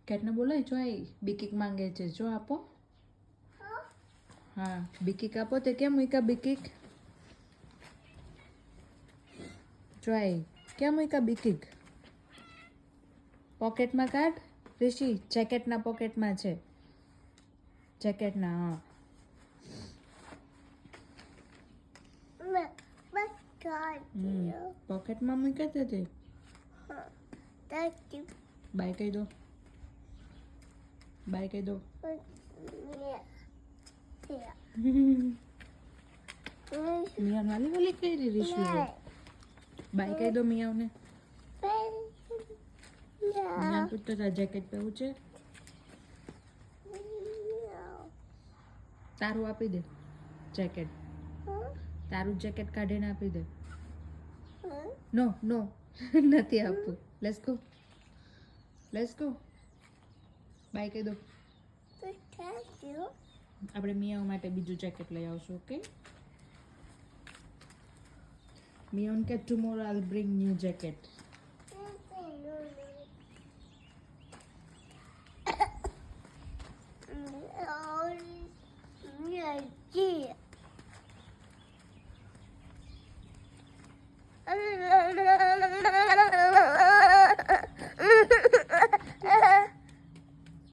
કેટને બોલાય જો આઈ બિકીક માંગે છે જો આપો હા બિકીક આપો તે કેમ મૂક્યા બિકીક જો આઈ કેમ મૂક્યા બિકીક પોકેટમાં કાઢ ઋષિ જેકેટના પોકેટમાં છે જેકેટના હા પોકેટમાં મૂક્યા તે બાય કહી દો બાય કહી દો મિયાન વાલી વાલી કઈ રહી રિશુ બાય કહી દો મિયાને મિયાન પૂછતો હતા જેકેટ પહેરવું છે તારું આપી દે જેકેટ તારું જેકેટ કાઢીને આપી દે નો નો નથી આપવું લેટ્સ ગો બાય કહી દો આપણે મિયાઓ માટે બીજું જેકેટ લઈ આવશું ઓકે મિયાન કે tomorrow I will bring new jacket